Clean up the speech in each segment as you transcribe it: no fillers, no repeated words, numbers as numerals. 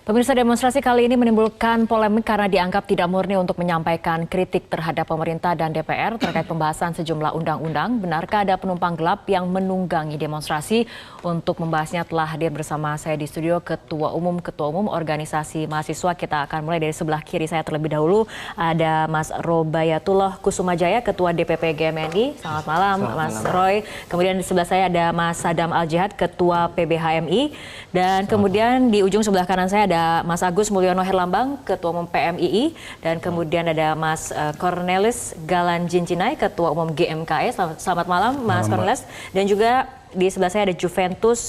Pemirsa, demonstrasi kali ini menimbulkan polemik karena dianggap tidak murni untuk menyampaikan kritik terhadap pemerintah dan DPR terkait pembahasan sejumlah undang-undang. Benarkah ada penumpang gelap yang menunggangi demonstrasi? Untuk membahasnya telah hadir bersama saya di studio Ketua Umum Organisasi Mahasiswa. Kita akan mulai dari sebelah kiri saya terlebih dahulu. Ada Mas Robayatullah Kusumajaya, Ketua DPP GMNI. Selamat malam, Mas Roy. Kemudian di sebelah saya ada Mas Sadam Al-Jihad, Ketua PBHMI. Dan kemudian di ujung sebelah kanan saya ada Mas Agus Mulyono Herlambang, Ketua Umum PMII, dan kemudian ada Mas Cornelis Galan Jinjinai, Ketua Umum GMKE. Selamat malam, Mas Cornelis. Dan juga di sebelah saya ada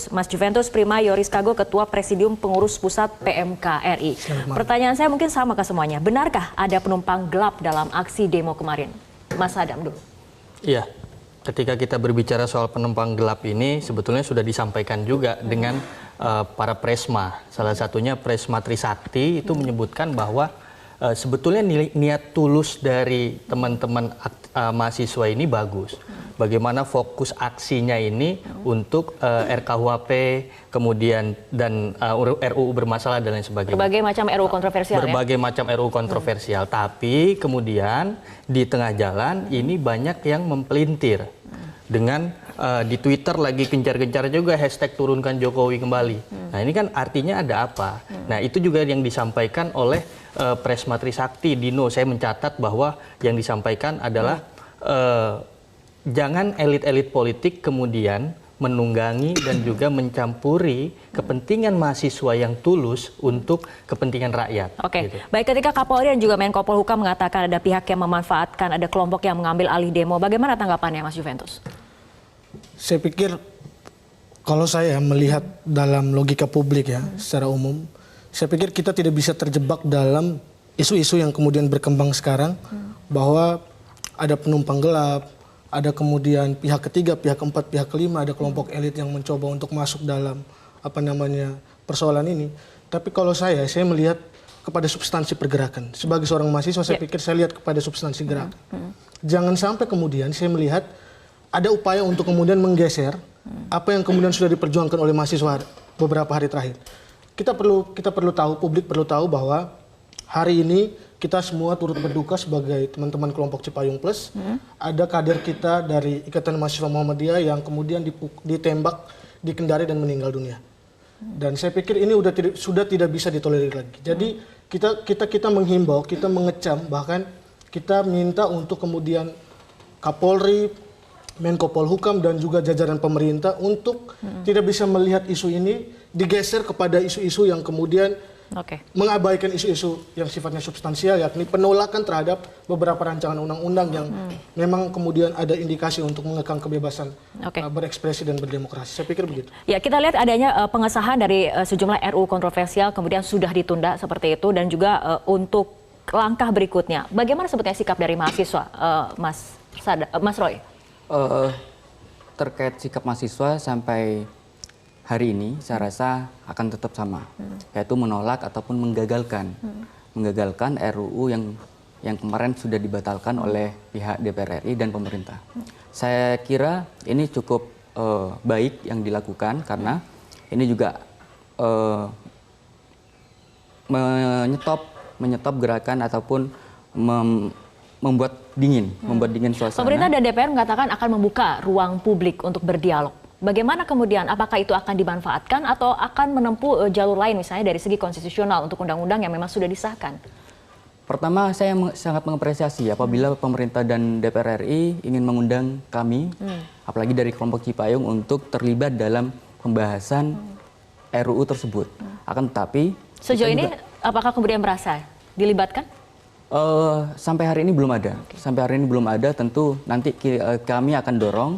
Mas Juventus Prima Yoris Kago, Ketua Presidium Pengurus Pusat PMKRI. Pertanyaan saya mungkin sama ke semuanya. Benarkah ada penumpang gelap dalam aksi demo kemarin? Mas Adam dulu. Iya. Ketika kita berbicara soal penumpang gelap ini sebetulnya sudah disampaikan juga dengan para Presma. Salah satunya Presma Trisakti itu menyebutkan bahwa sebetulnya niat tulus dari teman-teman mahasiswa ini bagus. Bagaimana fokus aksinya ini untuk RKUHP, kemudian dan RUU bermasalah dan lain sebagainya. Berbagai macam RUU kontroversial. Berbagai macam RUU kontroversial. Tapi kemudian di tengah jalan ini banyak yang mempelintir dengan di Twitter lagi gencar-gencar juga hashtag turunkan Jokowi kembali. Nah ini kan artinya ada apa? Nah itu juga yang disampaikan oleh Presma Trisakti. Dino, saya mencatat bahwa yang disampaikan adalah jangan elit-elit politik kemudian menunggangi dan juga mencampuri kepentingan mahasiswa yang tulus untuk kepentingan rakyat. Oke, gitu. Baik, ketika Kapolri dan juga Menko Polhukam mengatakan ada pihak yang memanfaatkan, ada kelompok yang mengambil alih demo, bagaimana tanggapannya Mas Juventus? Saya pikir kalau saya melihat dalam logika publik ya secara umum, saya pikir kita tidak bisa terjebak dalam isu-isu yang kemudian berkembang sekarang bahwa ada penumpang gelap, ada kemudian pihak ketiga, pihak keempat, pihak kelima, ada kelompok elit yang mencoba untuk masuk dalam persoalan ini. Tapi kalau saya melihat kepada substansi pergerakan. Sebagai seorang mahasiswa saya pikir saya lihat kepada substansi gerakan. Jangan sampai kemudian saya melihat ada upaya untuk kemudian menggeser apa yang kemudian sudah diperjuangkan oleh mahasiswa beberapa hari terakhir. Kita perlu tahu, publik perlu tahu bahwa hari ini kita semua turut berduka sebagai teman-teman kelompok Cipayung Plus. Ada kader kita dari Ikatan Mahasiswa Muhammadiyah yang kemudian ditembak di Kendari dan meninggal dunia. Dan saya pikir ini sudah tidak bisa ditolerir lagi. Jadi kita menghimbau, kita mengecam, bahkan kita minta untuk kemudian Kapolri, Menko Polhukam dan juga jajaran pemerintah untuk tidak bisa melihat isu ini digeser kepada isu-isu yang kemudian mengabaikan isu-isu yang sifatnya substansial, yakni penolakan terhadap beberapa rancangan undang-undang yang memang kemudian ada indikasi untuk mengekang kebebasan berekspresi dan berdemokrasi. Saya pikir begitu. Ya, kita lihat adanya pengesahan dari sejumlah RUU kontroversial kemudian sudah ditunda seperti itu, dan juga untuk langkah berikutnya. Bagaimana sebetulnya sikap dari mahasiswa, Mas Roy? Terkait sikap mahasiswa sampai hari ini saya rasa akan tetap sama, yaitu menolak ataupun menggagalkan RUU yang kemarin sudah dibatalkan oleh pihak DPR RI dan pemerintah. Saya kira ini cukup baik yang dilakukan karena ini juga menyetop gerakan ataupun membuat dingin suasana. Pemerintah dan DPR mengatakan akan membuka ruang publik untuk berdialog. Bagaimana kemudian, apakah itu akan dimanfaatkan atau akan menempuh jalur lain misalnya dari segi konstitusional untuk undang-undang yang memang sudah disahkan? Pertama, saya sangat mengapresiasi apabila pemerintah dan DPR RI ingin mengundang kami, apalagi dari kelompok Cipayung, untuk terlibat dalam pembahasan RUU tersebut. Akan tetapi sejauh ini apakah kemudian merasa dilibatkan? Sampai hari ini belum ada. Sampai hari ini belum ada. Tentu nanti kami akan dorong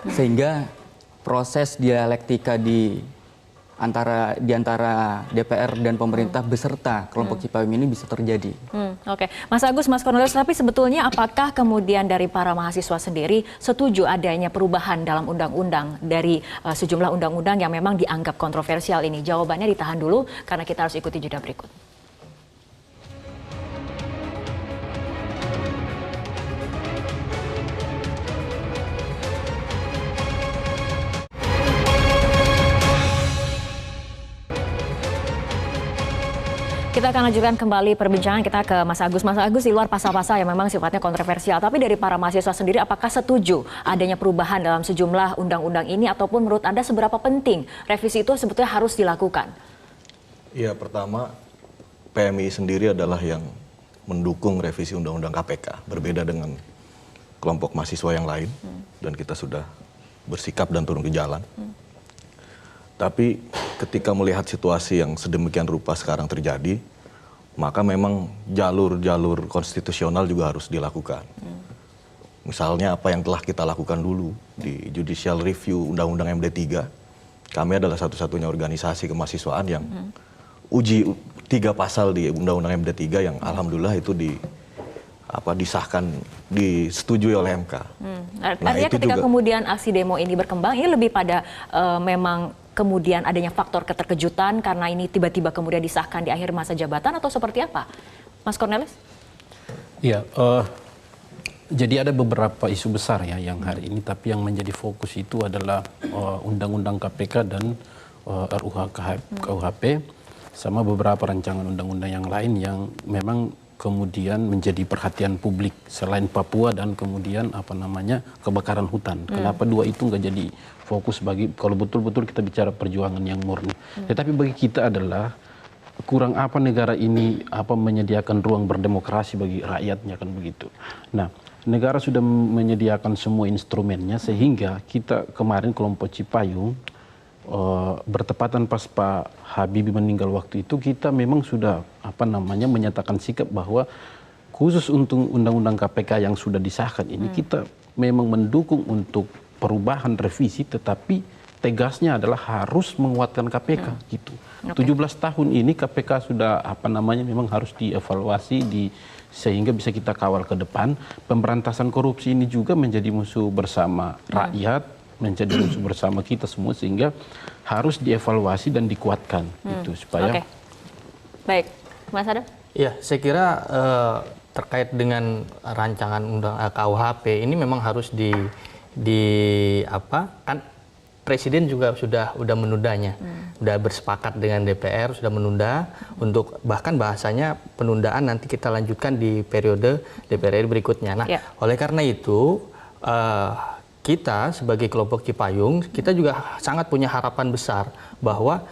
sehingga proses dialektika di antara DPR dan pemerintah beserta kelompok Cipayung ini bisa terjadi. Oke, Mas Agus, Mas Cornelis, tapi sebetulnya apakah kemudian dari para mahasiswa sendiri setuju adanya perubahan dalam undang-undang dari sejumlah undang-undang yang memang dianggap kontroversial ini? Jawabannya ditahan dulu karena kita harus ikuti jeda berikut. Kita akan lanjutkan kembali perbincangan kita ke Mas Agus. Mas Agus, di luar pasal-pasal yang memang sifatnya kontroversial, tapi dari para mahasiswa sendiri apakah setuju adanya perubahan dalam sejumlah undang-undang ini ataupun menurut Anda seberapa penting revisi itu sebetulnya harus dilakukan? Ya, pertama PMI sendiri adalah yang mendukung revisi Undang-Undang KPK, berbeda dengan kelompok mahasiswa yang lain, dan kita sudah bersikap dan turun ke jalan. Tapi ketika melihat situasi yang sedemikian rupa sekarang terjadi, maka memang jalur-jalur konstitusional juga harus dilakukan. Misalnya apa yang telah kita lakukan dulu di judicial review Undang-Undang MD3, kami adalah satu-satunya organisasi kemahasiswaan yang uji 3 pasal di Undang-Undang MD3 yang alhamdulillah itu disahkan, disetujui oleh MK. Artinya ketika kemudian aksi demo ini berkembang, ini lebih pada memang kemudian adanya faktor keterkejutan karena ini tiba-tiba kemudian disahkan di akhir masa jabatan atau seperti apa? Mas Cornelis? Iya, jadi ada beberapa isu besar ya yang hari ini, tapi yang menjadi fokus itu adalah Undang-Undang KPK dan KUHP, sama beberapa rancangan undang-undang yang lain yang memang kemudian menjadi perhatian publik selain Papua dan kemudian kebakaran hutan. Kenapa dua itu nggak jadi fokus kalau betul-betul kita bicara perjuangan yang murni. Tetapi bagi kita adalah kurang apa negara ini menyediakan ruang berdemokrasi bagi rakyatnya, kan begitu. Nah, negara sudah menyediakan semua instrumennya sehingga kita kemarin kelompok Cipayung bertepatan pas Pak Habibie meninggal waktu itu, kita memang sudah menyatakan sikap bahwa khusus untuk Undang-Undang KPK yang sudah disahkan ini kita memang mendukung untuk perubahan revisi, tetapi tegasnya adalah harus menguatkan KPK gitu. 17 tahun ini KPK sudah memang harus dievaluasi sehingga bisa kita kawal ke depan. Pemberantasan korupsi ini juga menjadi musuh bersama rakyat, menjadi musuh bersama kita semua, sehingga harus dievaluasi dan dikuatkan gitu supaya. Baik, Mas Adam. Ya, saya kira terkait dengan rancangan undang KUHP ini memang harus kan Presiden juga sudah menundanya, sudah bersepakat dengan DPR, sudah menunda untuk bahkan bahasanya penundaan nanti kita lanjutkan di periode DPR berikutnya. Nah, oleh karena itu kita sebagai kelompok Cipayung, kita juga sangat punya harapan besar bahwa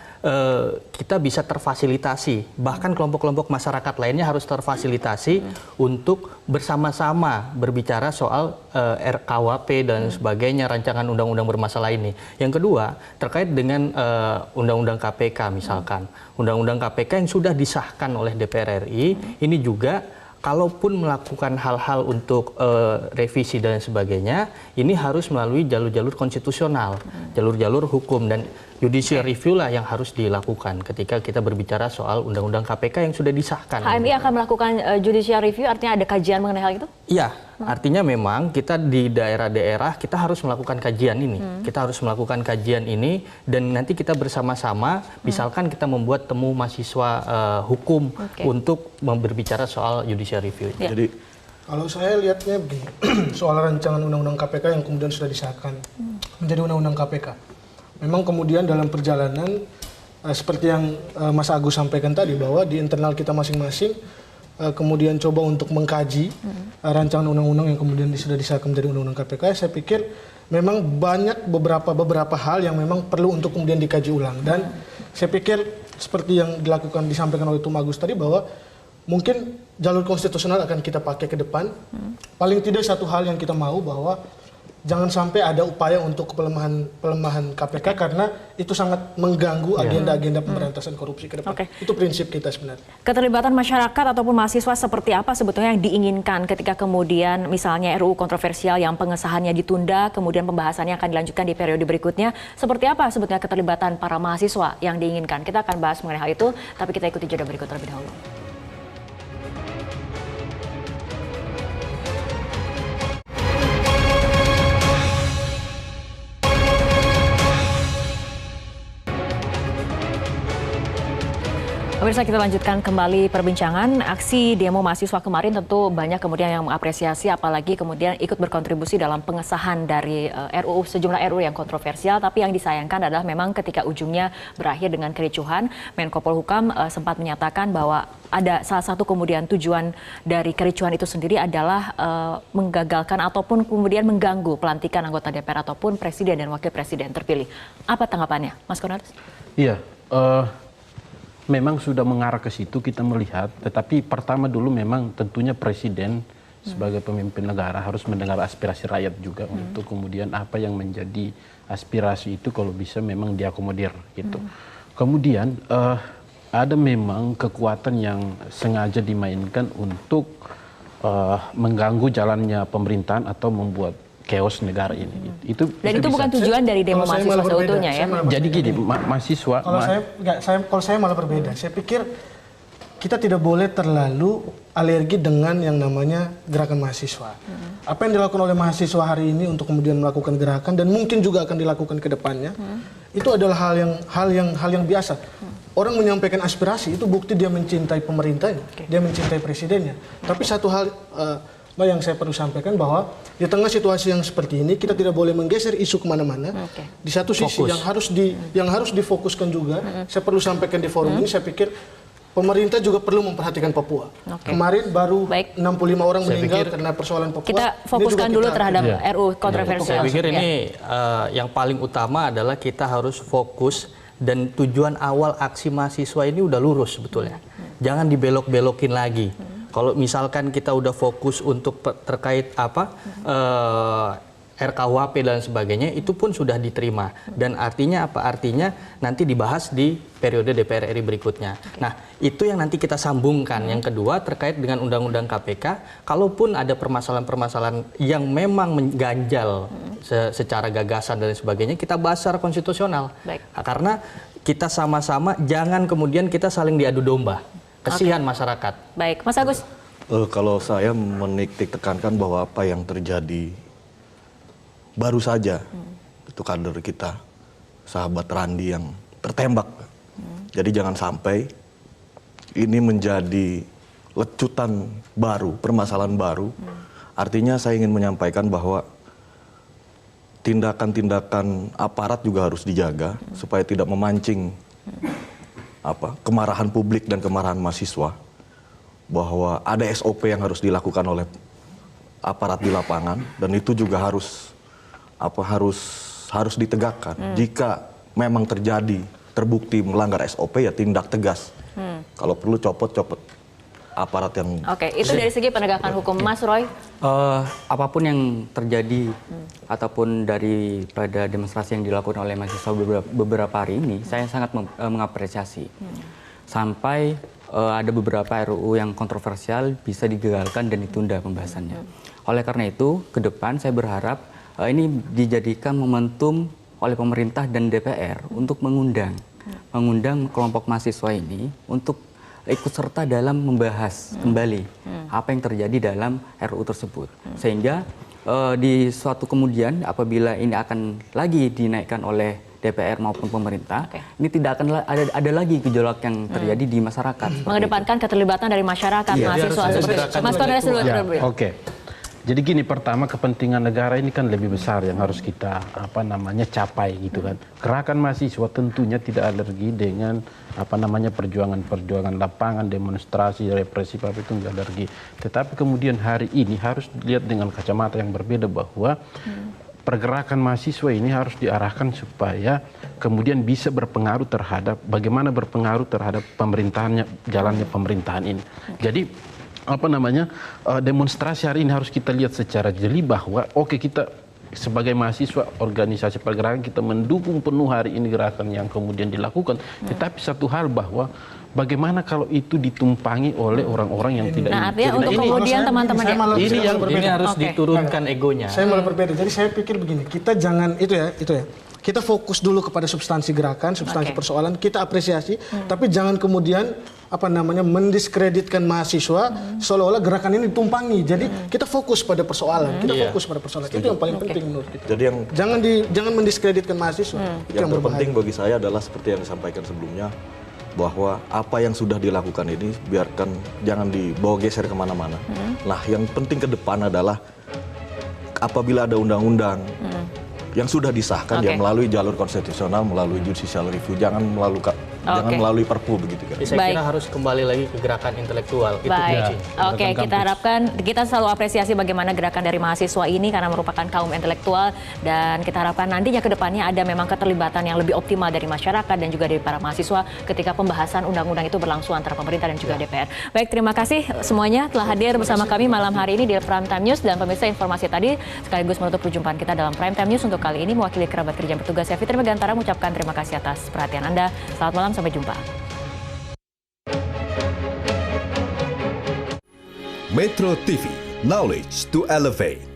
kita bisa terfasilitasi, bahkan kelompok-kelompok masyarakat lainnya harus terfasilitasi untuk bersama-sama berbicara soal RKUHP dan sebagainya, rancangan undang-undang bermasalah ini. Yang kedua, terkait dengan undang-undang KPK misalkan, undang-undang KPK yang sudah disahkan oleh DPR RI, ini juga kalaupun melakukan hal-hal untuk revisi dan sebagainya, ini harus melalui jalur-jalur konstitusional, jalur-jalur hukum, dan judicial review lah yang harus dilakukan ketika kita berbicara soal undang-undang KPK yang sudah disahkan. HMI akan melakukan judicial review, artinya ada kajian mengenai hal itu? Iya, artinya memang kita di daerah-daerah kita harus melakukan kajian ini. Kita harus melakukan kajian ini dan nanti kita bersama-sama, misalkan kita membuat temu mahasiswa hukum untuk berbicara soal judicial review. Jadi kalau saya lihatnya begini, soal rancangan undang-undang KPK yang kemudian sudah disahkan menjadi undang-undang KPK. Memang kemudian dalam perjalanan seperti yang Mas Agus sampaikan tadi, bahwa di internal kita masing-masing kemudian coba untuk mengkaji rancangan undang-undang yang kemudian sudah disahkan menjadi undang-undang KPK. Saya pikir memang banyak beberapa hal yang memang perlu untuk kemudian dikaji ulang, dan saya pikir seperti yang disampaikan oleh Tum Agus tadi, bahwa mungkin jalur konstitusional akan kita pakai ke depan. Paling tidak satu hal yang kita mau, bahwa jangan sampai ada upaya untuk pelemahan KPK karena itu sangat mengganggu agenda-agenda pemberantasan korupsi ke depan. Itu prinsip kita sebenarnya. Keterlibatan masyarakat ataupun mahasiswa seperti apa sebetulnya yang diinginkan ketika kemudian misalnya RUU kontroversial yang pengesahannya ditunda, kemudian pembahasannya akan dilanjutkan di periode berikutnya. Seperti apa sebetulnya keterlibatan para mahasiswa yang diinginkan? Kita akan bahas mengenai hal itu, tapi kita ikuti jeda berikut terlebih dahulu. Pemirsa, kita lanjutkan kembali perbincangan. Aksi demo mahasiswa kemarin tentu banyak kemudian yang mengapresiasi, apalagi kemudian ikut berkontribusi dalam pengesahan dari sejumlah RUU yang kontroversial. Tapi yang disayangkan adalah memang ketika ujungnya berakhir dengan kericuhan, Menko Polhukam sempat menyatakan bahwa ada salah satu kemudian tujuan dari kericuhan itu sendiri adalah menggagalkan ataupun kemudian mengganggu pelantikan anggota DPR ataupun presiden dan wakil presiden terpilih. Apa tanggapannya, Mas Cornelius? Iya, memang sudah mengarah ke situ kita melihat, tetapi pertama dulu memang tentunya presiden sebagai pemimpin negara harus mendengar aspirasi rakyat juga untuk kemudian apa yang menjadi aspirasi itu kalau bisa memang diakomodir gitu. Kemudian ada memang kekuatan yang sengaja dimainkan untuk mengganggu jalannya pemerintahan atau membuat chaos negara ini. Dan itu bukan tujuan dari demo mahasiswa seutuhnya ya? Jadi gini, mahasiswa... Kalau saya malah berbeda. Saya pikir kita tidak boleh terlalu alergi dengan yang namanya gerakan mahasiswa. Apa yang dilakukan oleh mahasiswa hari ini untuk kemudian melakukan gerakan dan mungkin juga akan dilakukan ke depannya, itu adalah hal yang biasa. Orang menyampaikan aspirasi itu bukti dia mencintai pemerintahnya, dia mencintai presidennya. Tapi satu hal yang saya perlu sampaikan bahwa di tengah situasi yang seperti ini kita tidak boleh menggeser isu kemana-mana. Di satu sisi yang harus difokuskan juga, saya perlu sampaikan di forum ini, saya pikir pemerintah juga perlu memperhatikan Papua. Kemarin baru 65 orang meninggal karena persoalan Papua. Kita fokuskan dulu terhadap RUU kontroversial. Saya pikir ini yang paling utama adalah kita harus fokus dan tujuan awal aksi mahasiswa ini udah lurus sebetulnya. Jangan dibelok-belokin lagi. Kalau misalkan kita udah fokus untuk terkait RKUHP dan sebagainya, itu pun sudah diterima. Dan artinya apa? Artinya nanti dibahas di periode DPR RI berikutnya. Nah, itu yang nanti kita sambungkan. Yang kedua terkait dengan Undang-Undang KPK, kalaupun ada permasalahan-permasalahan yang memang mengganjal secara gagasan dan sebagainya, kita bahas secara konstitusional. Karena kita sama-sama jangan kemudian kita saling diadu domba. Kesian masyarakat. Baik, Mas Agus. Kalau saya menitik tekankan bahwa apa yang terjadi baru saja itu kader kita, sahabat Randi yang tertembak. Jadi jangan sampai ini menjadi lecutan baru, permasalahan baru. Artinya saya ingin menyampaikan bahwa tindakan-tindakan aparat juga harus dijaga supaya tidak memancing kemarahan publik dan kemarahan mahasiswa, bahwa ada SOP yang harus dilakukan oleh aparat di lapangan dan itu juga harus ditegakkan. Jika memang terbukti melanggar SOP ya tindak tegas. Kalau perlu copot aparat yang... Itu dari segi penegakan hukum. Mas Roy? Apapun yang terjadi ataupun daripada demonstrasi yang dilakukan oleh mahasiswa beberapa hari ini, saya sangat mengapresiasi. Sampai ada beberapa RUU yang kontroversial bisa digagalkan dan ditunda pembahasannya. Oleh karena itu, ke depan saya berharap ini dijadikan momentum oleh pemerintah dan DPR untuk mengundang kelompok mahasiswa ini untuk ikut serta dalam membahas kembali apa yang terjadi dalam RUU tersebut. Sehingga di suatu kemudian apabila ini akan lagi dinaikkan oleh DPR maupun pemerintah, ini tidak akan ada lagi gejolak yang terjadi di masyarakat. Mengedepankan keterlibatan dari masyarakat, mahasiswa seperti Mas Cornelius dulu. Jadi gini, pertama kepentingan negara ini kan lebih besar yang harus kita capai gitu kan. Gerakan mahasiswa tentunya tidak alergi dengan perjuangan lapangan, demonstrasi, represif apa itu enggak alergi. Tetapi kemudian hari ini harus dilihat dengan kacamata yang berbeda bahwa pergerakan mahasiswa ini harus diarahkan supaya kemudian bisa berpengaruh terhadap bagaimana berpengaruh terhadap pemerintahannya, jalannya pemerintahan ini. Jadi demonstrasi hari ini harus kita lihat secara jeli bahwa kita sebagai mahasiswa organisasi pergerakan kita mendukung penuh hari ini gerakan yang kemudian dilakukan. Tetapi satu hal bahwa bagaimana kalau itu ditumpangi oleh orang-orang yang tidak artinya untuk kemudian teman-teman ini harus diturunkan egonya. Saya malah berbeda. Jadi saya pikir begini, kita jangan itu ya. Kita fokus dulu kepada substansi gerakan, substansi persoalan, kita apresiasi, tapi jangan kemudian mendiskreditkan mahasiswa seolah-olah gerakan ini ditumpangi. Jadi kita fokus pada persoalan, Itu yang paling penting menurut kita. Jadi jangan mendiskreditkan mahasiswa. Yang terpenting bagi saya adalah seperti yang disampaikan sebelumnya, bahwa apa yang sudah dilakukan ini biarkan jangan dibawa geser kemana-mana. Nah, yang penting ke depan adalah apabila ada undang-undang yang sudah disahkan ya melalui jalur konstitusional, melalui judicial review, jangan melalui Perpu begitu kan. Saya kira harus kembali lagi ke gerakan intelektual. Baik, oke, kita harapkan, kita selalu apresiasi bagaimana gerakan dari mahasiswa ini karena merupakan kaum intelektual, dan kita harapkan nantinya ke depannya ada memang keterlibatan yang lebih optimal dari masyarakat dan juga dari para mahasiswa ketika pembahasan undang-undang itu berlangsung antara pemerintah dan juga DPR. Baik, terima kasih semuanya telah hadir bersama kami malam hari ini di Prime Time News, dan pemirsa, informasi tadi sekaligus menutup perjumpaan kita dalam Prime Time News untuk kali ini. Mewakili kerabat kerja yang bertugas, saya Fitri Megantara mengucapkan terima kasih atas perhatian Anda. Selamat malam, sampai jumpa. Metro TV, knowledge to elevate.